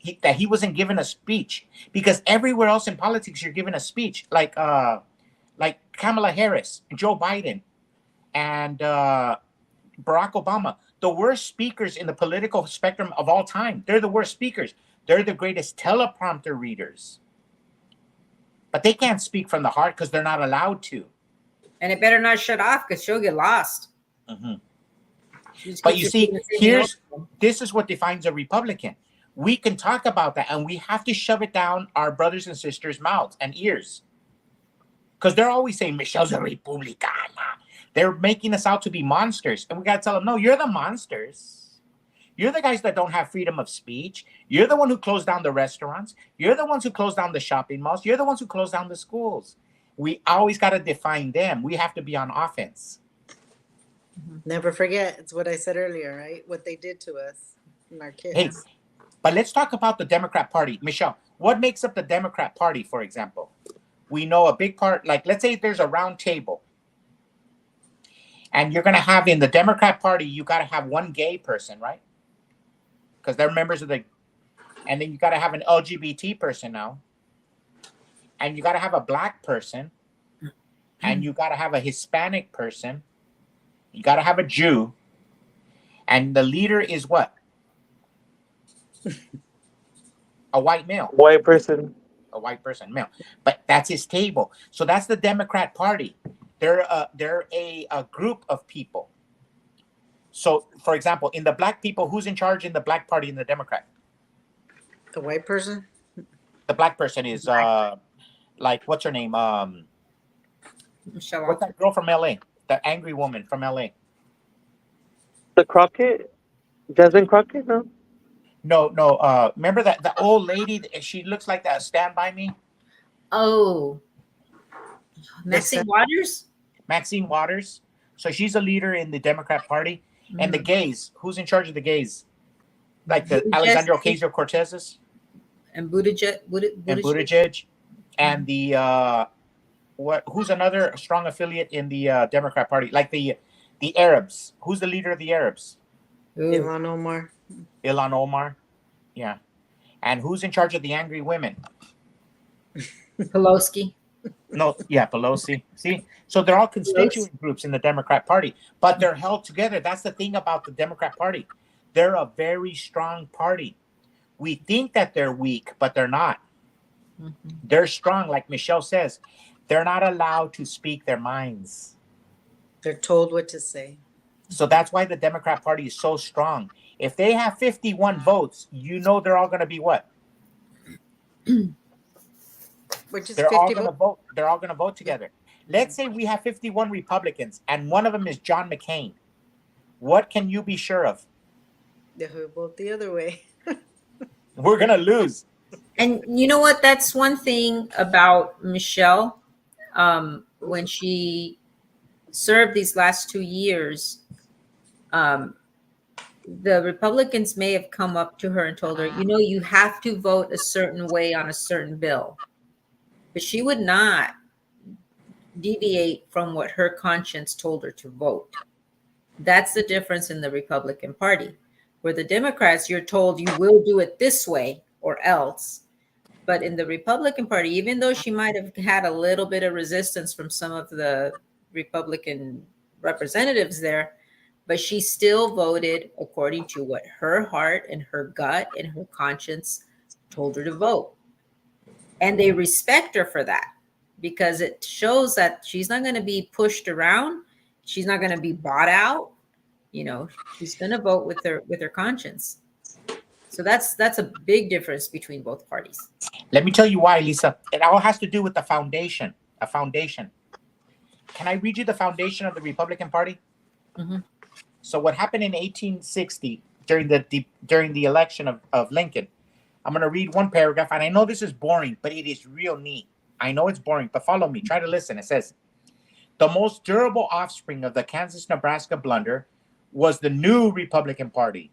he wasn't given a speech, because everywhere else in politics, you're given a speech, like Kamala Harris, and Joe Biden, and Barack Obama, the worst speakers in the political spectrum of all time. They're the worst speakers. They're the greatest teleprompter readers. But they can't speak from the heart because they're not allowed to. And it better not shut off because she'll get lost. Mhm. She just But keeps you see, repeating the same this is what defines a Republican. We can talk about that, and we have to shove it down our brothers and sisters' mouths and ears. Because they're always saying, "Michelle's a Republicana." They're making us out to be monsters. And we got to tell them, no, you're the monsters. You're the guys that don't have freedom of speech. You're the one who closed down the restaurants. You're the ones who closed down the shopping malls. You're the ones who closed down the schools. We always got to define them. We have to be on offense. Never forget. It's what I said earlier, right? What they did to us and our kids. Hey, but let's talk about the Democrat Party. Michelle, what makes up the Democrat Party, for example? We know a big part, like let's say there's a round table. And you're going to have in the Democrat Party, you got to have one gay person, right? Because they're members of the, and then you got to have an LGBT person now. And you got to have a black person. and you got to have a Hispanic person, you got to have a Jew, and the leader is what? A white male. White person. A white person, male. But that's his table. So that's the Democrat Party. They're a group of people. So, for example, in the black people, who's in charge in the black party in the Democrat? The white person? The black person is like, what's her name? Michelle What's that girl from LA? The angry woman from LA. The Crockett? Jasmine Crockett? No. No. Remember that the old lady? She looks like that. Stand by Me. Oh, Maxine Yes, Waters. Maxine Waters. So she's a leader in the Democrat Party. And the gays. Who's in charge of the gays? Like the Buttigieg. Alexandria Ocasio Cortez's And Buttigieg. and Buttigieg, and the who's another strong affiliate in the Democrat Party? Like the Arabs. Who's the leader of the Arabs? Ooh. Ilhan Omar. Ilhan Omar. Yeah. And who's in charge of the angry women? Pelosi. No, yeah, Pelosi. See, so they're all constituent groups in the Democrat Party, but they're held together. That's the thing about the Democrat Party. They're a very strong party. We think that they're weak, but they're not. Mhm. They're strong, like Michelle says. They're not allowed to speak their minds. They're told what to say. So that's why the Democrat Party is so strong. If they have 51 votes, you know they're all going to be what? Which is They're all 50 going to vote. They're all going to vote together. Let's say we have 51 Republicans, and one of them is John McCain. What can you be sure of? They vote the other way. We're going to lose. And you know what? That's one thing about Michelle. When she served these last 2 years, the Republicans may have come up to her and told her, you know, you have to vote a certain way on a certain bill. But she would not deviate from what her conscience told her to vote. That's the difference in the Republican Party. Where the Democrats, you're told you will do it this way or else. But in the Republican Party, even though she might have had a little bit of resistance from some of the Republican representatives there, but she still voted according to what her heart and her gut and her conscience told her to vote. And they respect her for that because it shows that she's not going to be pushed around. She's not going to be bought out. You know, she's going to vote with her conscience. So that's a big difference between both parties. Let me tell you why, Lisa. It all has to do with the foundation. A foundation. Can I read you the foundation of the Republican Party? Mhm. So what happened in 1860 during the election of Lincoln? I'm going to read one paragraph, and I know this is boring, but it is real neat. I know it's boring, but follow me. Try to listen. It says, the most durable offspring of the Kansas-Nebraska blunder was the new Republican Party.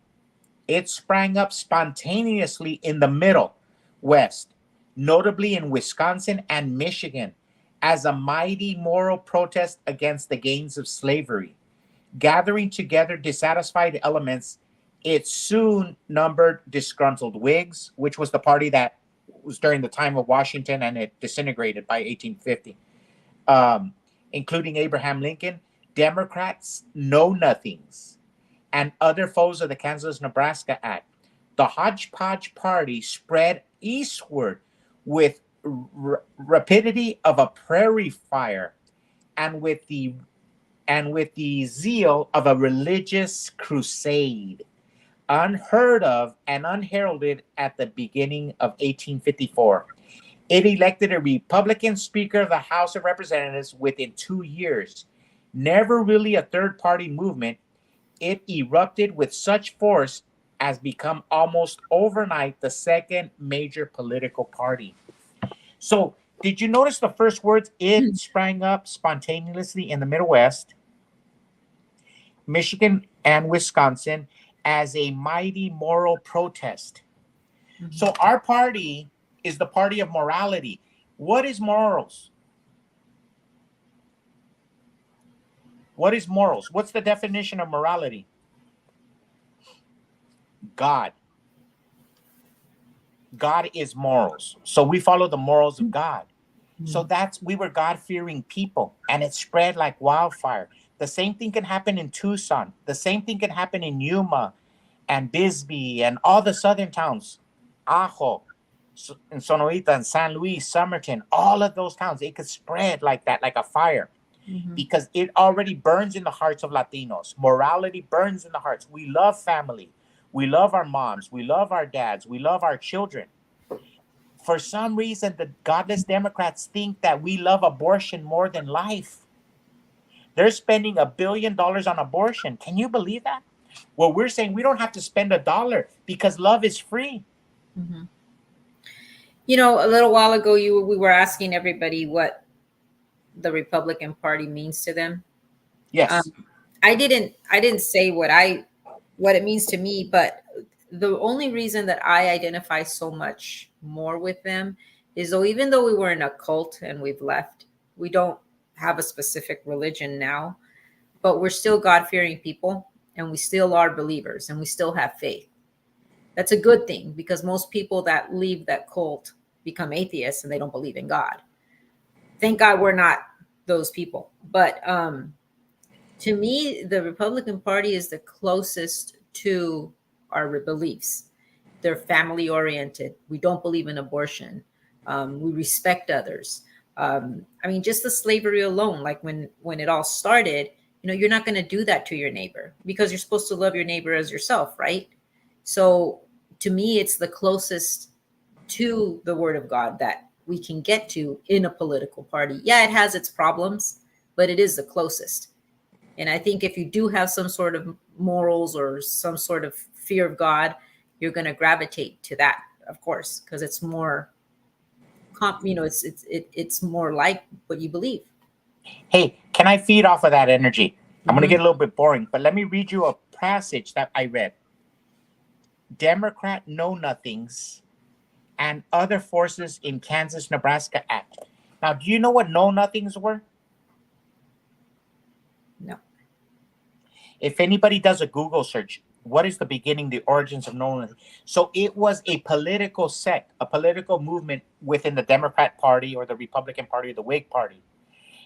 It sprang up spontaneously in the Middle West, notably in Wisconsin and Michigan, as a mighty moral protest against the gains of slavery. Gathering together dissatisfied elements, it soon numbered disgruntled Whigs, which was the party that was during the time of Washington, and it disintegrated by 1850, including Abraham Lincoln, Democrats, Know-Nothings, and other foes of the Kansas-Nebraska Act. The hodgepodge party spread eastward with rapidity of a prairie fire, and with the zeal of a religious crusade, unheard of and unheralded at the beginning of 1854. It elected a Republican Speaker of the House of Representatives within 2 years. Never really a third-party movement, it erupted with such force as become almost overnight the second major political party. So, did you notice the first words? It sprang up spontaneously in the Midwest, Michigan, and Wisconsin as a mighty moral protest. Mhm. So our party is the party of morality. What is morals? What is morals? What's the definition of morality? God. God is morals. So we follow the morals of God. So that's we were God-fearing people, and it spread like wildfire. The same thing can happen in Tucson. The same thing can happen in Yuma and Bisbee and all the southern towns, Ajo, and Sonoita and San Luis, Somerton, all of those towns. It could spread like that, like a fire, Mhm. because it already burns in the hearts of Latinos. Morality burns in the hearts. We love family. We love our moms. We love our dads. We love our children. For some reason, the godless Democrats think that we love abortion more than life. They're spending $1 billion on abortion. Can you believe that? Well, we're saying we don't have to spend $1 because love is free. Mhm. You know, a little while ago, we were asking everybody what the Republican Party means to them. Yes. I didn't say what it means to me, but the only reason that I identify so much more with them is though even though we were in a cult and we've left, we don't have a specific religion now, but we're still God-fearing people and we still are believers and we still have faith. That's a good thing because most people that leave that cult become atheists and they don't believe in God. Thank God we're not those people. But to me, the Republican Party is the closest to our beliefs. They're family oriented. We don't believe in abortion. We respect others. I mean, just the slavery alone, like when it all started, you know, you're not going to do that to your neighbor because you're supposed to love your neighbor as yourself, right? So to me, it's the closest to the word of God that we can get to in a political party. Yeah, it has its problems, but it is the closest. And I think if you do have some sort of morals or some sort of fear of God, you're going to gravitate to that, of course, because it's more, it's more like what you believe. Hey, can I feed off of that energy? I'm going to Mhm. get a little bit boring, but let me read you a passage that I read. Democrat know-nothings and other forces in Kansas, Nebraska Act. Now, do you know what know-nothings were? No. If anybody does a Google search, what is the beginning, the origins of know-nothing? So it was a political sect, a political movement within the Democrat Party or the Republican Party or the Whig Party.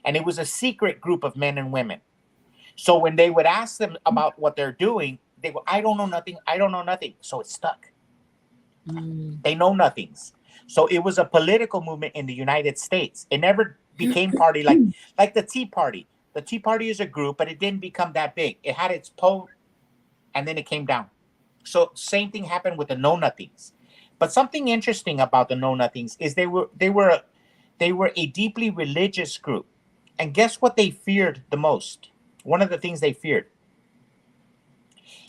And it was a secret group of men and women. So when they would ask them about what they're doing, they go, I don't know nothing. I don't know nothing. So it's stuck. Mm. They know nothings. So it was a political movement in the United States. It never became party like the Tea Party. The Tea Party is a group, but it didn't become that big. It had its pole, and then it came down. So same thing happened with the Know Nothings. But something interesting about the Know Nothings is they were a deeply religious group. And guess what they feared the most? One of the things they feared.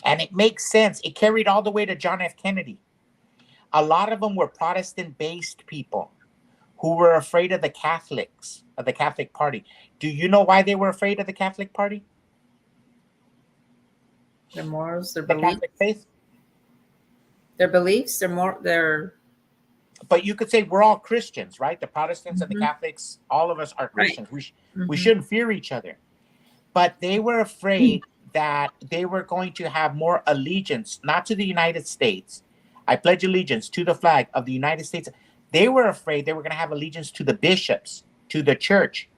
And it makes sense. It carried all the way to John F. Kennedy. A lot of them were Protestant-based people who were afraid of the Catholics, of the Catholic Party. Do you know why they were afraid of the Catholic Party? Their morals, their The beliefs, Catholic faith? their But you could say we're all Christians, right? The Protestants and the Mhm. Catholics, all of us are Right. Christians. We Mhm. shouldn't fear each other. But they were afraid that they were going to have more allegiance, not to the United States. I pledge allegiance to the flag of the United States. They were afraid they were going to have allegiance to the bishops, to the church,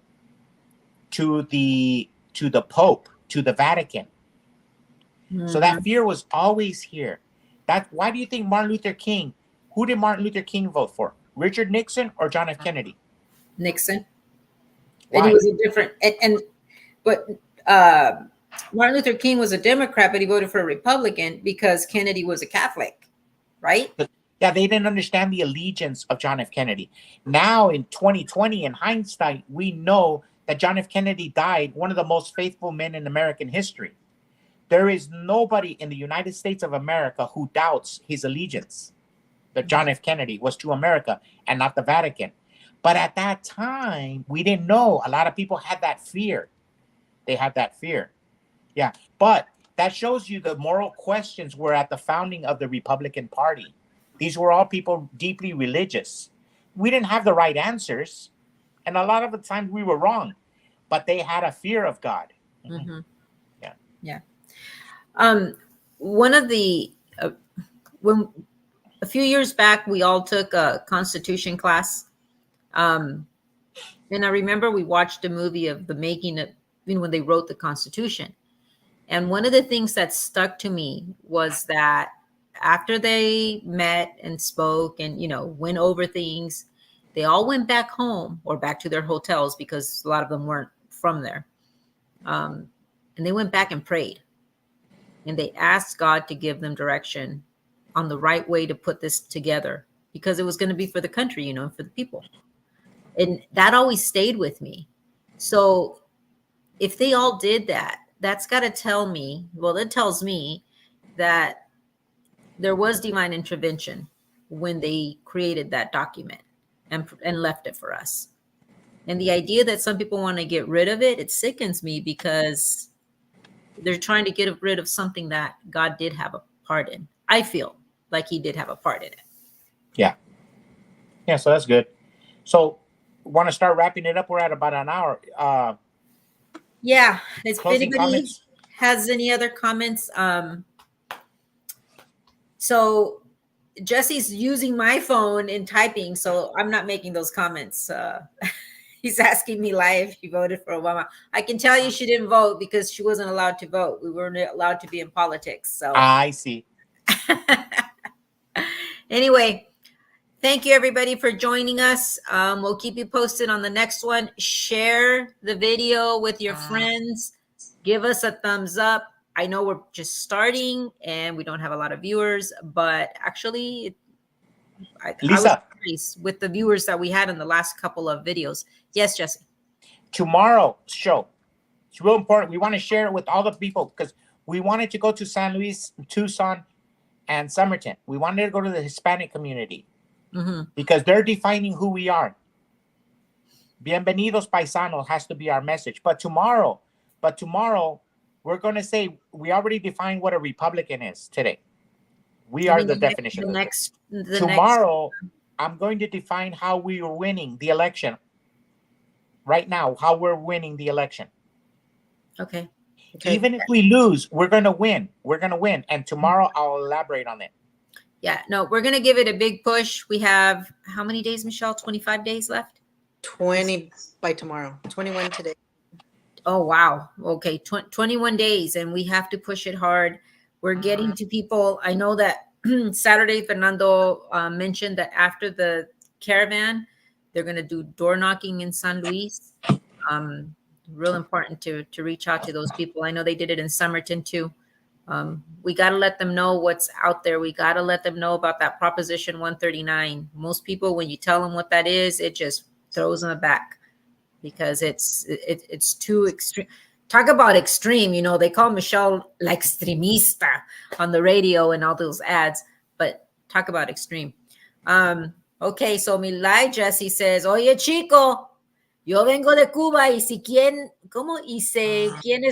to the Pope, to the Vatican. So that Mhm. fear was always here. Why do you think Martin Luther King? Who did Martin Luther King vote for? Richard Nixon or John F. Kennedy? Nixon. And he Why? was a different but uh, Martin Luther King was a Democrat, but he voted for a Republican because Kennedy was a Catholic, right? Yeah, they didn't understand the allegiance of John F. Kennedy. Now in 2020, in hindsight, we know that John F. Kennedy died, one of the most faithful men in American history. There is nobody in the United States of America who doubts his allegiance, that John F. Kennedy was to America and not the Vatican. But at that time, we didn't know. A lot of people had that fear. They had that fear. Yeah. But that shows you the moral questions were at the founding of the Republican Party. These were all people deeply religious. We didn't have the right answers. And a lot of the times we were wrong, but they had a fear of God. Mm-hmm. Yeah. Yeah. One of the when a few years back we all took a Constitution class, And I remember we watched a movie of the making of, when they wrote the Constitution. And one of the things that stuck to me was that after they met and spoke and, went over things, they all went back home or back to their hotels because a lot of them weren't from there. And they went back and prayed. And they asked God to give them direction on the right way to put this together because it was going to be for the country, for the people. And that always stayed with me. So if they all did that, that's got to tell me, well, it tells me that there was divine intervention when they created that document and left it for us. And the idea that some people want to get rid of it, it sickens me because they're trying to get rid of something that God did have a part in. I feel like he did have a part in it. Yeah. Yeah, so that's good. So want to start wrapping it up? We're at about an hour. Yeah. If Closing anybody comments? has any other comments, so Jesse's using my phone and typing, so I'm not making those comments. He's asking me live if he voted for Obama. I can tell you she didn't vote because she wasn't allowed to vote. We weren't allowed to be in politics. So I see. Anyway, thank you everybody for joining us. We'll keep you posted on the next one. Share the video with your friends. Give us a thumbs up. I know we're just starting and we don't have a lot of viewers, but actually I was Lisa, pleased with the viewers that we had in the last couple of videos. Yes, Jesse. tomorrow's show, it's real important. We want to share it with all the people because we wanted to go to San Luis, Tucson, and Somerton. We wanted to go to the Hispanic community because they're defining who we are. Bienvenidos paisanos has to be our message. But tomorrow, we're going to say we already defined what a Republican is today. We are the definition. Tomorrow, I'm going to define how we are winning the election. Right now, how we're winning the election. Okay. Even if we lose, we're going to win. We're going to win. And tomorrow, I'll elaborate on it. Yeah, no, we're going to give it a big push. We have how many days, Michelle? 25 days left? 20 by tomorrow. 21 today. Oh, wow. Okay, 21 days, and we have to push it hard. We're getting to people. I know that Saturday, Fernando mentioned that after the caravan, they're going to do door knocking in San Luis. Real important to reach out to those people. I know they did it in Somerton too. We got to let them know what's out there. We got to let them know about that Proposition 139. Most people, when you tell them what that is, it just throws them back because it's too extreme. Talk about extreme. They call Michelle la extremista on the radio and all those ads, but talk about extreme. Okay, so Milay Jesse says, oye chico, yo vengo de Cuba y quiénes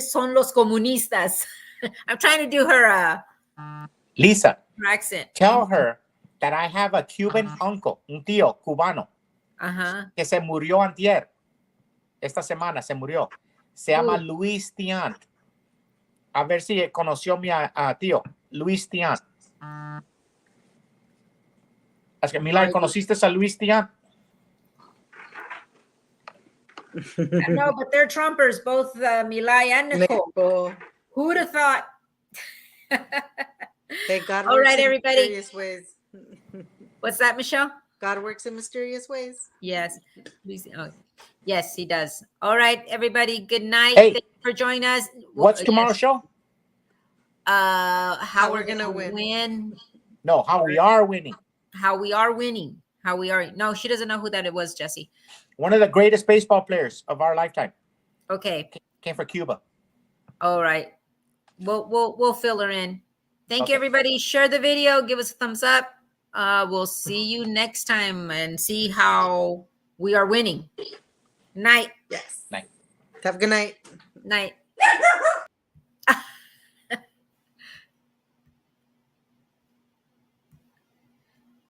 son los comunistas. I'm trying to do her Lisa, accent. tell her that I have a Cuban uncle, un tío cubano, que se murió antier. Esta semana se murió. Se llama Luis Tiant. A ver si conoció mi tío, Luis Tiant. Es que Milay, ¿conociste a Luis Tiant? No, but they're Trumpers, both Milay and Nicole. Who would have thought? Hey, God All works right, in everybody. mysterious ways. What's that, Michelle? God works in mysterious ways. Yes. Yes, he does. All right, everybody. Good night. Hey, Thank you for joining us. What's tomorrow's show? How we're we're gonna gonna win. No, how we are winning. How we are winning. How we are. No, she doesn't know who that it was, Jesse. One of the greatest baseball players of our lifetime. Okay. Came from Cuba. All right. We'll fill her in. Thank you, everybody. Share the video. Give us a thumbs up. We'll see you next time and see how we are winning. Night. Yes. Night. Have a good night. Night.